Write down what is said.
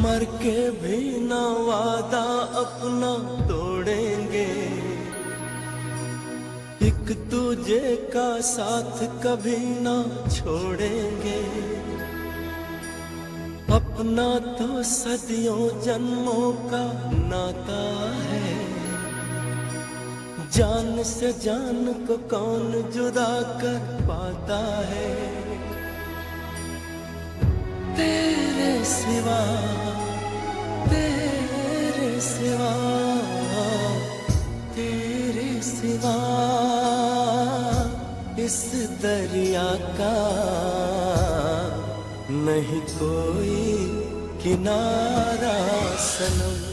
मर के भी ना वादा अपना तोड़ेंगे, एक दूजे का साथ कभी ना छोड़ेंगे। अपना तो सदियों जन्मों का नाता है, जान से जान को कौन जुदा कर पाता है। तेरे सिवा, तेरे सिवा, तेरे सिवा इस दरिया का नहीं कोई किनारा सनम।